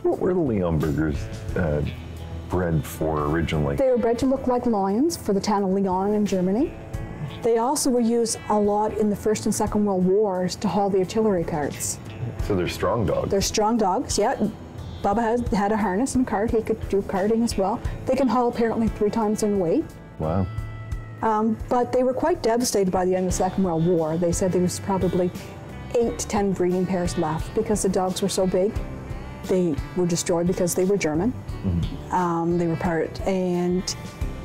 What were the Leonbergers bred for originally? They were bred to look like lions for the town of Lyon in Germany. They also were used a lot in the First and Second World Wars to haul the artillery carts. So they're strong dogs? They're strong dogs, yeah. Bubba had a harness and cart. He could do carting as well. They can haul apparently 3 times their weight. Wow. But they were quite devastated by the end of the Second World War. They said there was probably 8 to 10 breeding pairs left because the dogs were so big. They were destroyed because they were German. Mm-hmm. They were part, and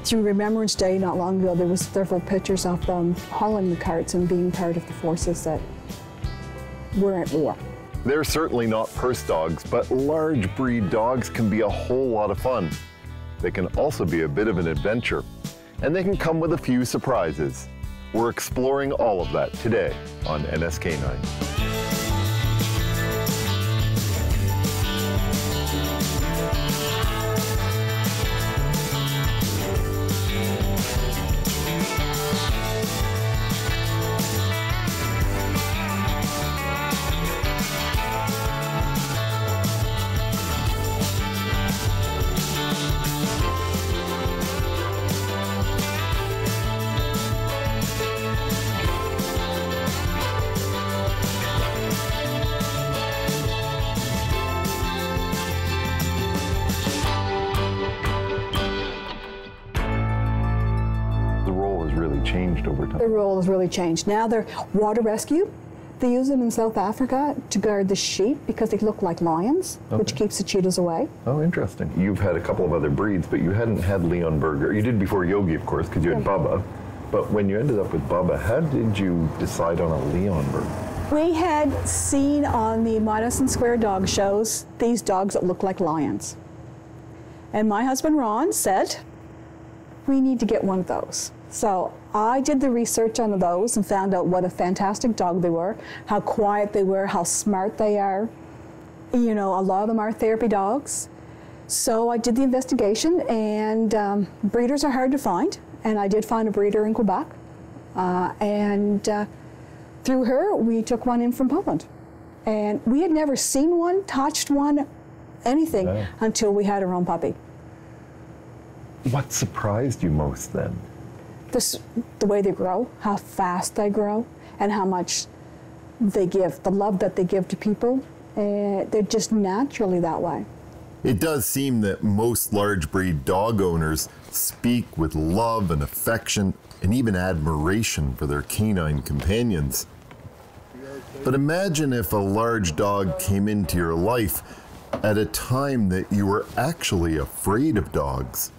through Remembrance Day not long ago, there was several pictures of them hauling the carts and being part of the forces that were at war. They're certainly not purse dogs, but large breed dogs can be a whole lot of fun. They can also be a bit of an adventure, and they can come with a few surprises. We're exploring all of that today on NSK9. Changed over time. Their role has really changed. Now they're water rescue. They use them in South Africa to guard the sheep because they look like lions, which keeps the cheetahs away. Oh, interesting. You've had a couple of other breeds, but you hadn't had Leonberger. You did before Yogi, of course, because you had Bubba. But when you ended up with Bubba, how did you decide on a Leonberger? We had seen on the Madison Square dog shows these dogs that look like lions. And my husband Ron said, we need to get one of those. So I did the research on those and found out what a fantastic dog they were, how quiet they were, how smart they are. You know, a lot of them are therapy dogs. So I did the investigation, and breeders are hard to find. And I did find a breeder in Quebec. Through her, we took one in from Poland. And we had never seen one, touched one, anything until we had our own puppy. What surprised you most then? The way they grow, how fast they grow, and how much they give, the love that they give to people. They're just naturally that way. It does seem that most large breed dog owners speak with love and affection and even admiration for their canine companions. But imagine if a large dog came into your life at a time that you were actually afraid of dogs.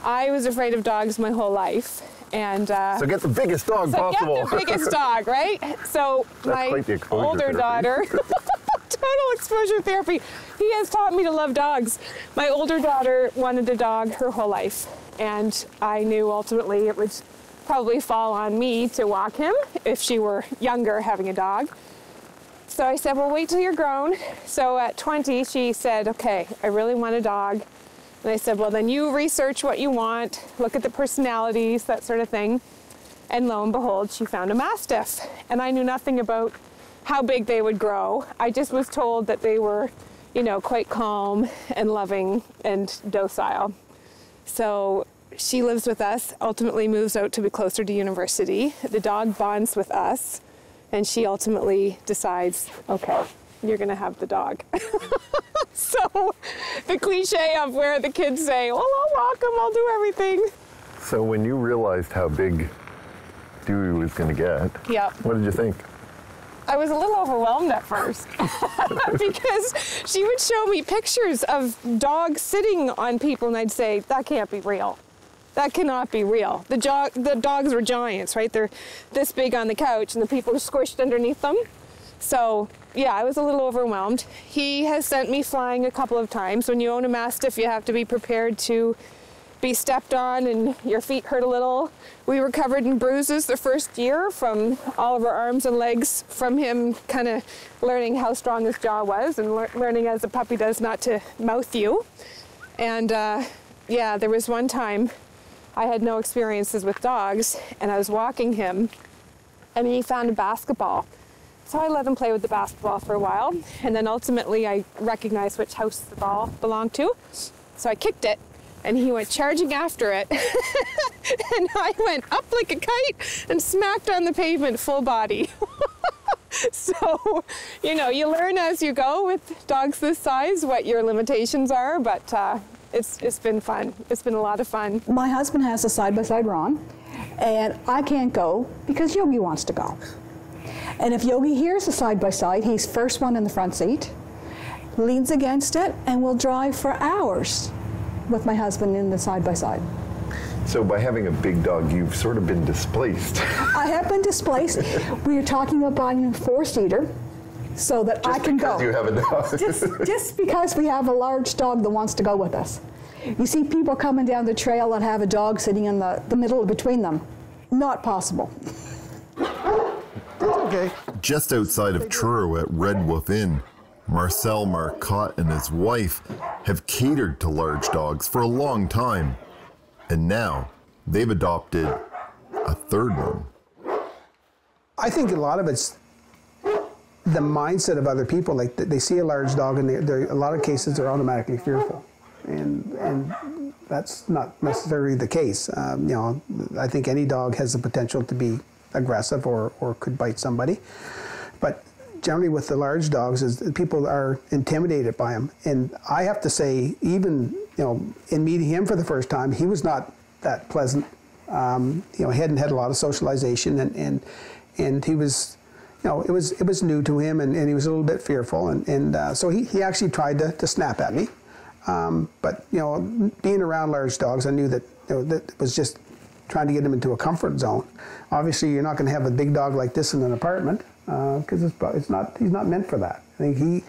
I was afraid of dogs my whole life. And so get the biggest dog possible. Get the biggest dog, right? So my older daughter, total exposure therapy. He has taught me to love dogs. My older daughter wanted a dog her whole life, and I knew ultimately it would probably fall on me to walk him if she were younger having a dog. So I said, well, wait till you're grown. So at 20, she said, okay, I really want a dog. And I said, well, then you research what you want, look at the personalities, that sort of thing. And lo and behold, she found a Mastiff. And I knew nothing about how big they would grow. I just was told that they were, you know, quite calm and loving and docile. So she lives with us, ultimately moves out to be closer to university. The dog bonds with us, and she ultimately decides, okay, you're gonna have the dog. So the cliche of where the kids say, well, I'll walk him, I'll do everything. So when you realized how big Dewey was gonna get, what did you think? I was a little overwhelmed at first because she would show me pictures of dogs sitting on people, and I'd say, that can't be real. That cannot be real. The dogs were giants, right? They're this big on the couch, and the people are squished underneath them. So yeah, I was a little overwhelmed. He has sent me flying a couple of times. When you own a Mastiff, you have to be prepared to be stepped on and your feet hurt a little. We were covered in bruises the first year from all of our arms and legs from him kind of learning how strong his jaw was and learning as a puppy does not to mouth you. And yeah, there was one time I had no experiences with dogs, and I was walking him, and he found a basketball So I let him play with the basketball for a while, and then ultimately I recognized which house the ball belonged to. So I kicked it, and he went charging after it. And I went up like a kite and smacked on the pavement full body. So, you know, you learn as you go with dogs this size what your limitations are, but it's been fun. It's been a lot of fun. My husband has a side-by-side Ron, and I can't go because Yogi wants to go. And if Yogi hears a side-by-side, he's first one in the front seat, leans against it, and will drive for hours with my husband in the side-by-side. So by having a big dog, you've sort of been displaced. I have been displaced. We are talking about buying a 4-seater so that I can go. Just because you have a dog. Just because we have a large dog that wants to go with us. You see people coming down the trail that have a dog sitting in the middle between them. Not possible. Okay. Just outside of Truro at Red Wolf Inn, Marcel Marcotte and his wife have catered to large dogs for a long time. And now they've adopted a third one. I think a lot of it's the mindset of other people. Like they see a large dog, and they're a lot of cases they're automatically fearful, and that's not necessarily the case. You know, I think any dog has the potential to be aggressive or could bite somebody, but generally with the large dogs, is people are intimidated by them. And I have to say, even in meeting him for the first time, he was not that pleasant. He hadn't had a lot of socialization, and he was, it was new to him, and he was a little bit fearful, and so he actually tried to snap at me. But being around large dogs, I knew that that was just trying to get him into a comfort zone. Obviously, you're not going to have a big dog like this in an apartment because he's not meant for that. I think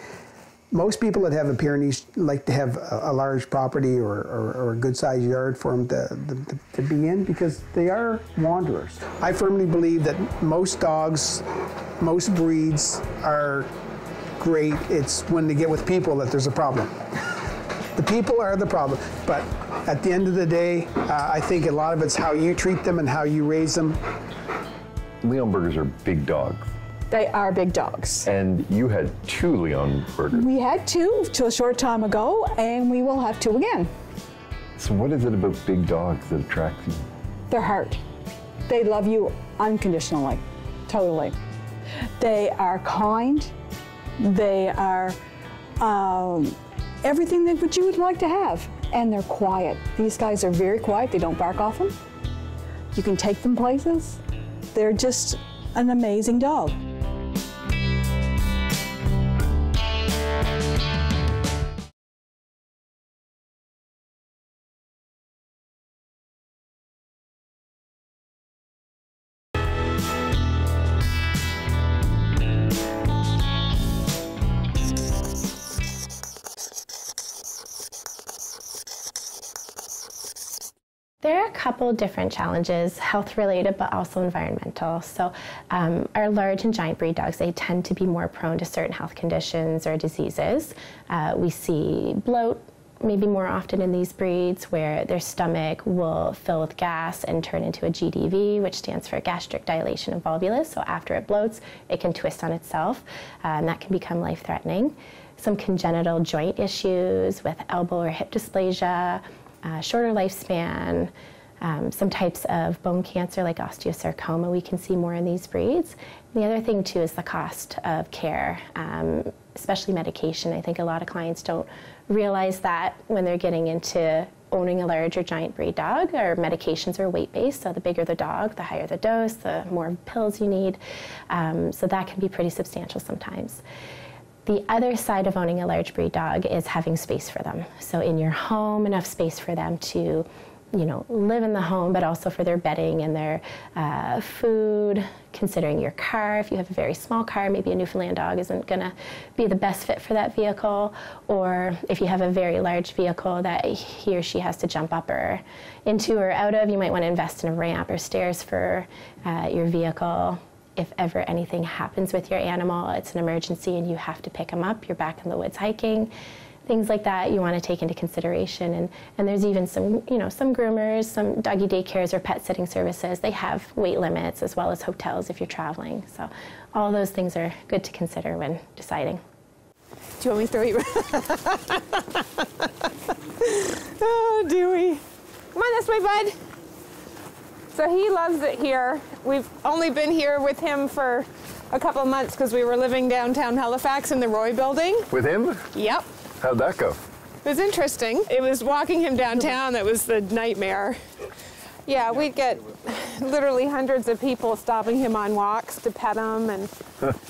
most people that have a Pyrenees like to have a large property or a good sized yard for them to be in, because they are wanderers. I firmly believe that most dogs, most breeds are great. It's when they get with people that there's a problem. The people are the problem, but at the end of the day, I think a lot of it's how you treat them and how you raise them. Leonbergers are big dogs. They are big dogs. And you had 2 Leonbergers. We had 2 till a short time ago, and we will have 2 again. So what is it about big dogs that attracts you? Their heart. They love you unconditionally, totally. They are kind. They are everything that you would like to have. And they're quiet. These guys are very quiet. They don't bark often. You can take them places. They're just an amazing dog. There are a couple different challenges, health-related but also environmental. So our large and giant breed dogs, they tend to be more prone to certain health conditions or diseases. We see bloat maybe more often in these breeds, where their stomach will fill with gas and turn into a GDV, which stands for gastric dilation of volvulus. So after it bloats, it can twist on itself, and that can become life-threatening. Some congenital joint issues with elbow or hip dysplasia, shorter lifespan, some types of bone cancer like osteosarcoma we can see more in these breeds. And the other thing too is the cost of care, especially medication. I think a lot of clients don't realize that when they're getting into owning a large or giant breed dog. Our medications are weight-based, so the bigger the dog, the higher the dose, the more pills you need. So that can be pretty substantial sometimes. The other side of owning a large breed dog is having space for them. So in your home, enough space for them to, live in the home, but also for their bedding and their food. Considering your car, if you have a very small car, maybe a Newfoundland dog isn't going to be the best fit for that vehicle. Or if you have a very large vehicle that he or she has to jump up or into or out of, you might want to invest in a ramp or stairs for your vehicle. If ever anything happens with your animal, it's an emergency and you have to pick them up, you're back in the woods hiking, things like that you want to take into consideration. And there's even some, some groomers, some doggy daycares or pet sitting services. They have weight limits as well as hotels if you're traveling. So all those things are good to consider when deciding. Do you want me to throw you? Oh, Dewey. Come on this way, bud. So he loves it here. We've only been here with him for a couple of months because we were living downtown Halifax in the Roy building. With him? Yep. How'd that go? It was interesting. It was walking him downtown that was the nightmare. Yeah, we'd get literally hundreds of people stopping him on walks to pet him and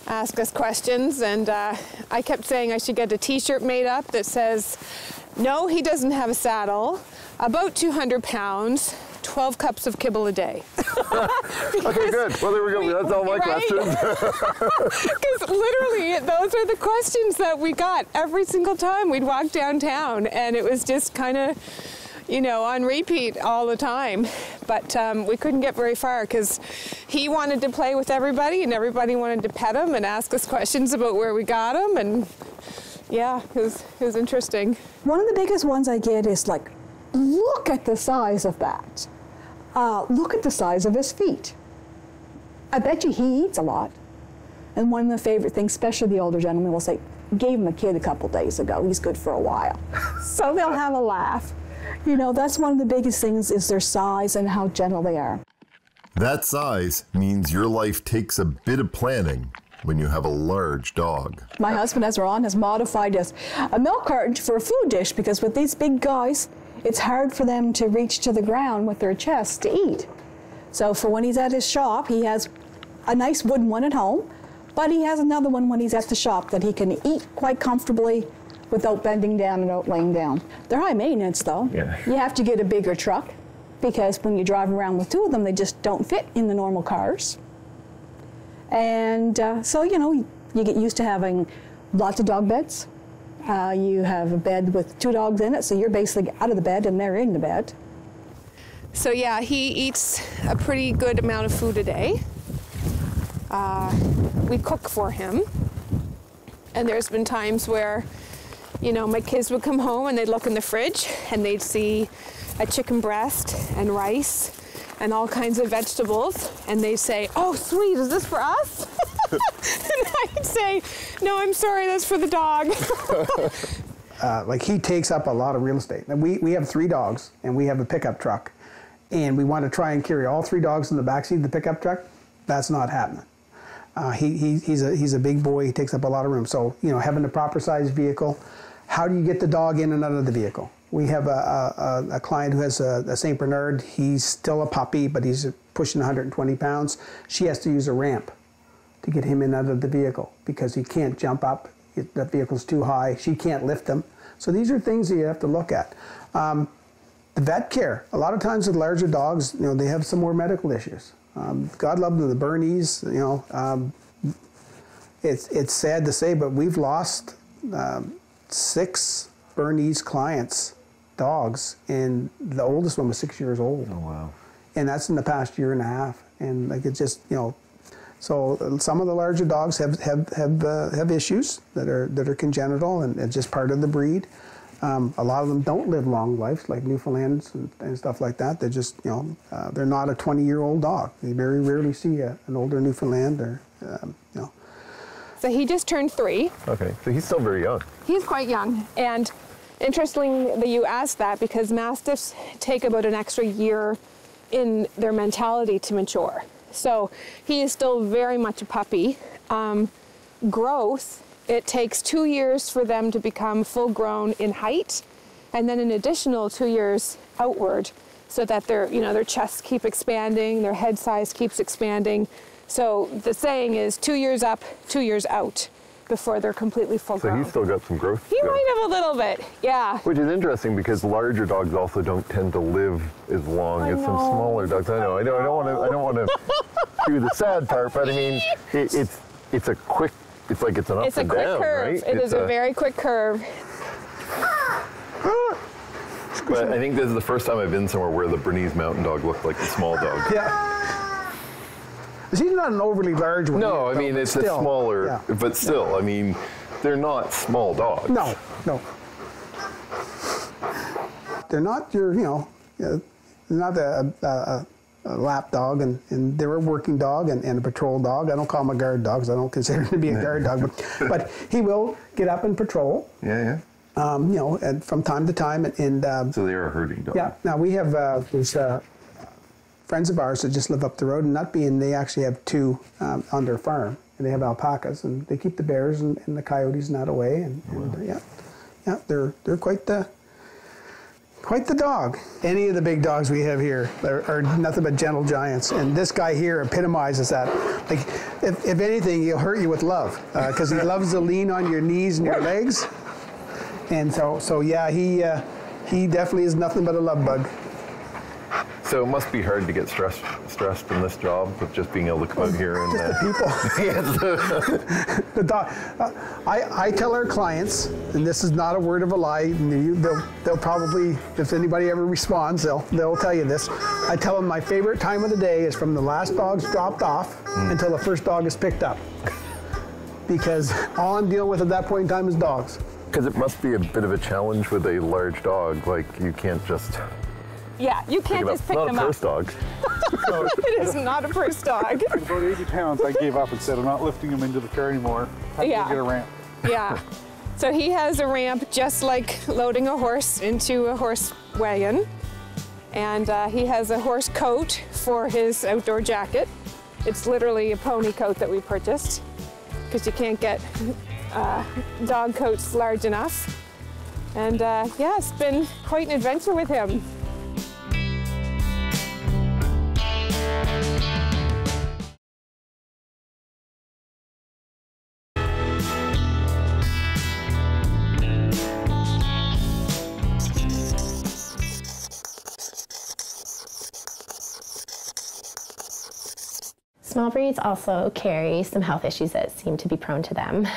ask us questions. And I kept saying I should get a t-shirt made up that says, no, he doesn't have a saddle, about 200 pounds, 12 cups of kibble a day. Okay, good. Well, there we go. That's all my questions. Because literally, those are the questions that we got every single time we'd walk downtown. And it was just kind of, on repeat all the time. But we couldn't get very far because he wanted to play with everybody and everybody wanted to pet him and ask us questions about where we got him. And yeah, it was interesting. One of the biggest ones I get is like, look at the size of that. Look at the size of his feet. I bet you he eats a lot. And one of the favorite things, especially the older gentlemen, will say, gave him a kid a couple days ago. He's good for a while. So they'll have a laugh. That's one of the biggest things is their size and how gentle they are. That size means your life takes a bit of planning when you have a large dog. My husband, as Ron, has modified a milk carton for a food dish because with these big guys, it's hard for them to reach to the ground with their chest to eat. So for when he's at his shop, he has a nice wooden one at home, but he has another one when he's at the shop that he can eat quite comfortably without bending down and without laying down. They're high maintenance though. Yeah. You have to get a bigger truck because when you drive around with two of them, they just don't fit in the normal cars. And so, you get used to having lots of dog beds. You have a bed with two dogs in it, so you're basically out of the bed and they're in the bed. So yeah, he eats a pretty good amount of food a day. We cook for him. And there's been times where, my kids would come home and they'd look in the fridge and they'd see a chicken breast and rice and all kinds of vegetables. And they'd say, oh, sweet, is this for us? And I'd say, no, I'm sorry, that's for the dog. Like he takes up a lot of real estate. And we have 3 dogs and we have a pickup truck. And we want to try and carry all 3 dogs in the backseat of the pickup truck. That's not happening. He's a big boy. He takes up a lot of room. So, having the proper size vehicle, how do you get the dog in and out of the vehicle? We have a client who has a St. Bernard. He's still a puppy, but he's pushing 120 pounds. She has to use a ramp to get him in and out of the vehicle because he can't jump up. The vehicle's too high. She can't lift him. So these are things that you have to look at. The vet care. A lot of times with larger dogs, they have some more medical issues. God love them, the Bernese, it's sad to say, but we've lost 6 Bernese clients, dogs, and the oldest one was 6 years old. Oh, wow. And that's in the past year and a half. And it's just, so some of the larger dogs have issues that are congenital and it's just part of the breed. A lot of them don't live long lives, like Newfoundlands and stuff like that. They're just, they're not a 20-year-old dog. You very rarely see an older Newfoundland or, So he just turned 3. Okay, so he's still very young. He's quite young. And interesting that you asked that because Mastiffs take about an extra year in their mentality to mature. So he is still very much a puppy. Growth, it takes 2 years for them to become full grown in height, and then an additional 2 years outward so that their chests keep expanding, their head size keeps expanding. So the saying is 2 years up, 2 years out before they're completely full grown. So he's still got some growth. He might have a little bit, yeah. Which is interesting because larger dogs also don't tend to live as long as some smaller dogs. I don't want to do the sad part, but I mean, it's a quick. It's like it's an up and down, right? It's a quick curve. It is a very quick curve. But I think this is the first time I've been somewhere where the Bernese Mountain Dog looked like the small dog. Yeah. He's not an overly large one. No, I mean, it's a smaller, but still, I mean, they're not small dogs. No. not your, they're not a lap dog, and they're a working dog and a patrol dog. I don't call him a guard dog because I don't consider him to be a guard dog, but he will get up and patrol. Yeah, yeah. And from time to time, and so they're a herding dog. Yeah. Now we have there's friends of ours that just live up the road, and they actually have 2 on their farm, and they have alpacas, and they keep the bears and the coyotes and that away, and they're quite the dog. Any of the big dogs we have here are nothing but gentle giants, and this guy here epitomizes that. Like, if anything, he'll hurt you with love, because he loves to lean on your knees and your legs, and so yeah, he definitely is nothing but a love bug. So it must be hard to get stressed in this job with just being able to come out here and the people. The dog. I tell our clients, and this is not a word of a lie. They'll probably, if anybody ever responds, they'll tell you this. I tell them my favorite time of the day is from the last dog's dropped off until the first dog is picked up, because all I'm dealing with at that point in time is dogs. Because it must be a bit of a challenge with a large dog. Like, you can't just. Yeah, you can't just pick them up. Not a purse dog. It is not a purse dog. At about 80 pounds, I gave up and said, I'm not lifting him into the car anymore. I have to get a ramp. Yeah. So he has a ramp just like loading a horse into a horse wagon. And he has a horse coat for his outdoor jacket. It's literally a pony coat that we purchased, because you can't get dog coats large enough. And yeah, it's been quite an adventure with him. Small breeds also carry some health issues that seem to be prone to them.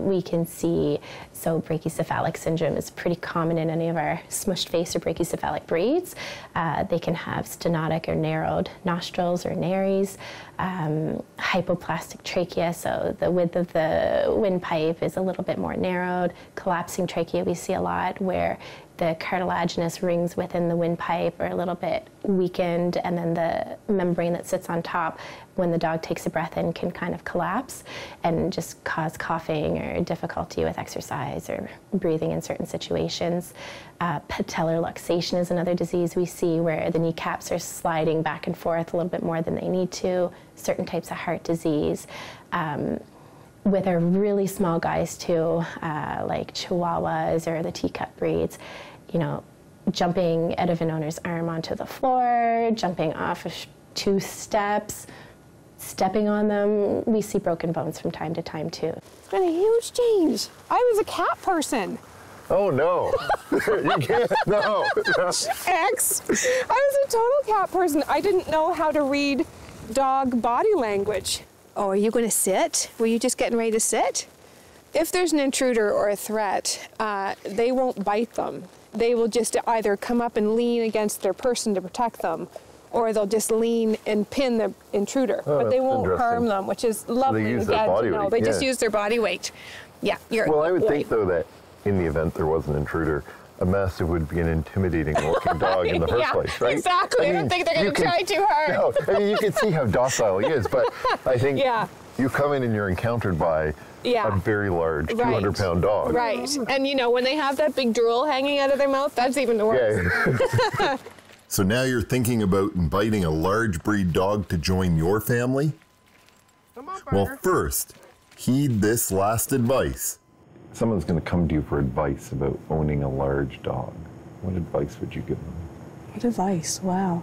We can see, so brachycephalic syndrome is pretty common in any of our smushed face or brachycephalic breeds. They can have stenotic or narrowed nostrils or nares, hypoplastic trachea, so the width of the windpipe is a little bit more narrowed. Collapsing trachea we see a lot, where the cartilaginous rings within the windpipe are a little bit weakened, and then the membrane that sits on top, when the dog takes a breath in, can kind of collapse and just cause coughing or difficulty with exercise or breathing in certain situations. Patellar luxation is another disease we see, where the kneecaps are sliding back and forth a little bit more than they need to. Certain types of heart disease. With our really small guys too, like Chihuahuas or the teacup breeds, jumping out of an owner's arm onto the floor, jumping off of 2 steps, stepping on them. We see broken bones from time to time too. It's been a huge change. I was a cat person. Oh no, you can't, no. X. I was a total cat person. I didn't know how to read dog body language. Oh, are you going to sit? Were you just getting ready to sit? If there's an intruder or a threat, they won't bite them. They will just either come up and lean against their person to protect them, or they'll just lean and pin the intruder. But they won't harm them, which is lovely. They use their body weight. They just use their body weight. Yeah, well, I would think, though, that in the event there was an intruder, a Mastiff would be an intimidating looking dog in the first place, right? Exactly. I don't think they're going to try too hard. No, I mean, you can see how docile he is, but I think you come in and you're encountered by a very large 200-pound dog. Right. And, when they have that big drool hanging out of their mouth, that's even worse. Yeah. So now you're thinking about inviting a large breed dog to join your family? Well, first, heed this last advice. Someone's going to come to you for advice about owning a large dog. What advice would you give them? What advice? Wow.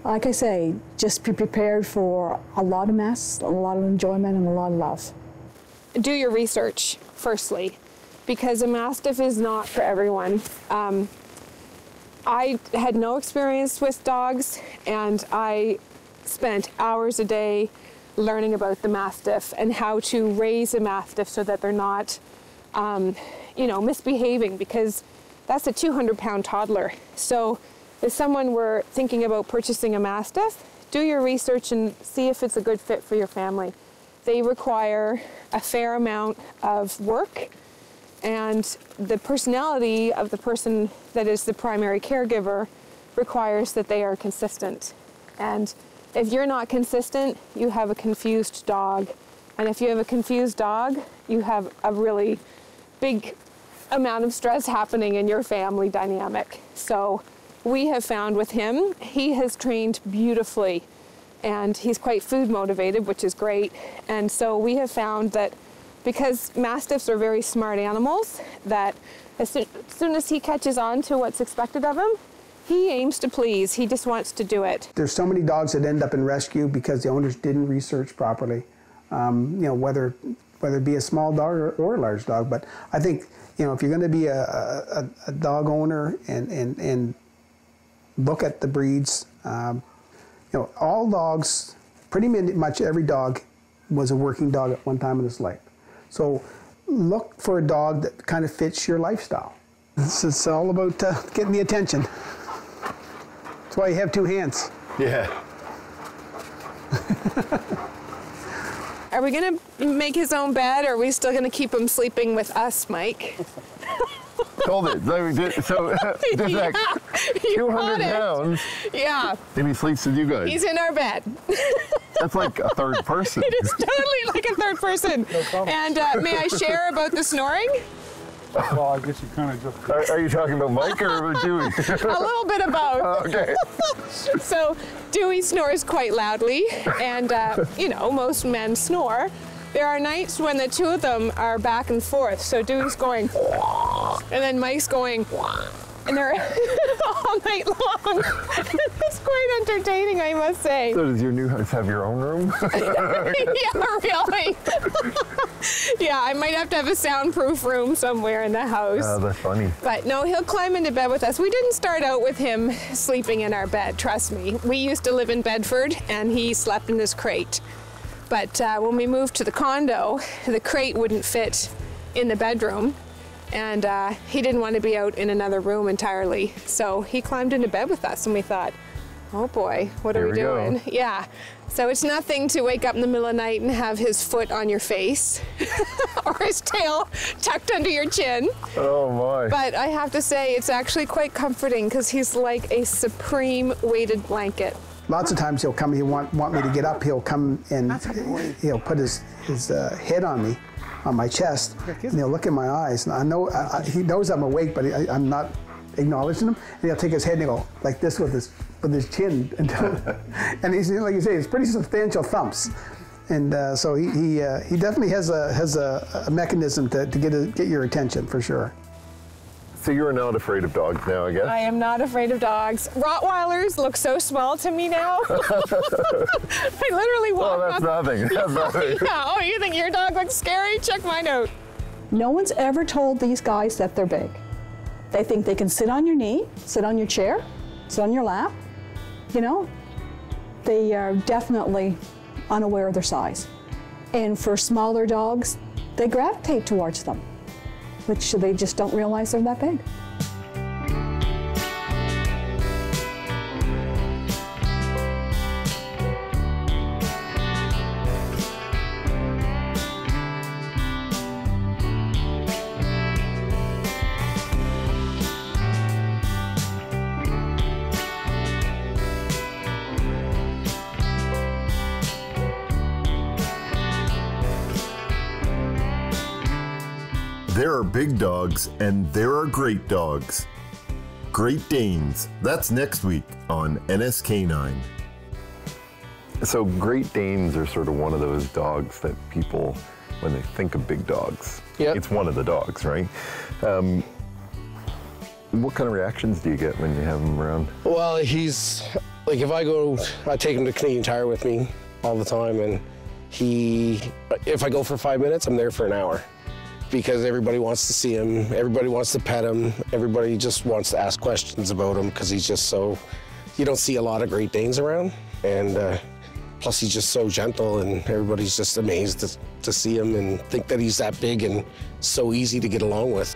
Like I say, just be prepared for a lot of mess, a lot of enjoyment, and a lot of love. Do your research, firstly, because a Mastiff is not for everyone. I had no experience with dogs, and I spent hours a day learning about the Mastiff and how to raise a Mastiff so that they're not, misbehaving, because that's a 200-pound toddler. So if someone were thinking about purchasing a Mastiff, do your research and see if it's a good fit for your family. They require a fair amount of work And the personality of the person that is the primary caregiver requires that they are consistent. And if you're not consistent, you have a confused dog. And if you have a confused dog, you have a really big amount of stress happening in your family dynamic. So we have found with him, he has trained beautifully, and he's quite food motivated, which is great. And so we have found that because Mastiffs are very smart animals, that as soon as he catches on to what's expected of him, he aims to please. He just wants to do it. There's so many dogs that end up in rescue because the owners didn't research properly, whether it be a small dog or a large dog. But I think, if you're going to be a dog owner and look at the breeds, all dogs, pretty much every dog was a working dog at one time in his life. So look for a dog that kind of fits your lifestyle. It's all about getting the attention. That's why you have two hands. Yeah. Are we going to make his own bed, or are we still going to keep him sleeping with us, Mike? Hold it. So, just like 200 pounds. Yeah. And he sleeps with you guys. He's in our bed. That's like a third person. It is totally like a third person. And may I share about the snoring? Well, I guess you kind of just... Are you talking about Mike or about Dewey? A little bit of both. Okay. So Dewey snores quite loudly, and most men snore. There are nights when the two of them are back and forth. So Dewey's going, and then Mike's going, and they're all night long. It's quite entertaining, I must say. So does your new house have your own room? Yeah, really. Yeah, I might have to have a soundproof room somewhere in the house. Oh, that's funny. But no, he'll climb into bed with us. We didn't start out with him sleeping in our bed, trust me. We used to live in Bedford, and he slept in his crate. But when we moved to the condo, the crate wouldn't fit in the bedroom, and he didn't want to be out in another room entirely. So he climbed into bed with us, and we thought, oh boy, what are we doing? Go. Yeah. So it's nothing to wake up in the middle of the night and have his foot on your face or his tail tucked under your chin. Oh my. But I have to say, it's actually quite comforting because he's like a supreme weighted blanket. Lots of times he'll come, he'll want me to get up, he'll come and he'll put his head on me, on my chest, and he'll look in my eyes. And I know, he knows I'm awake, but I'm not acknowledging him. And he'll take his head and he'll go like this with his chin. And he's, like you say, it's pretty substantial thumps. And so he definitely has a mechanism to get your attention, for sure. So you're not afraid of dogs now, I guess? I am not afraid of dogs. Rottweilers look so small to me now. I literally walk. Oh, that's nothing. That's nothing. Yeah. Oh, you think your dog looks scary? Check mine out. No one's ever told these guys that they're big. They think they can sit on your knee, sit on your chair, sit on your lap. They are definitely unaware of their size. And for smaller dogs, they gravitate towards them, which they just don't realize they're that big. There are big dogs and there are great dogs. Great Danes, that's next week on NSK9. So Great Danes are sort of one of those dogs that people, when they think of big dogs, it's one of the dogs, right? What kind of reactions do you get when you have him around? Well, he's, like if I take him to Canadian Tire with me all the time, and if I go for 5 minutes, I'm there for an hour. Because everybody wants to see him, everybody wants to pet him, everybody just wants to ask questions about him because he's just so, you don't see a lot of Great Danes around, and plus he's just so gentle, and everybody's just amazed to see him and think that he's that big and so easy to get along with.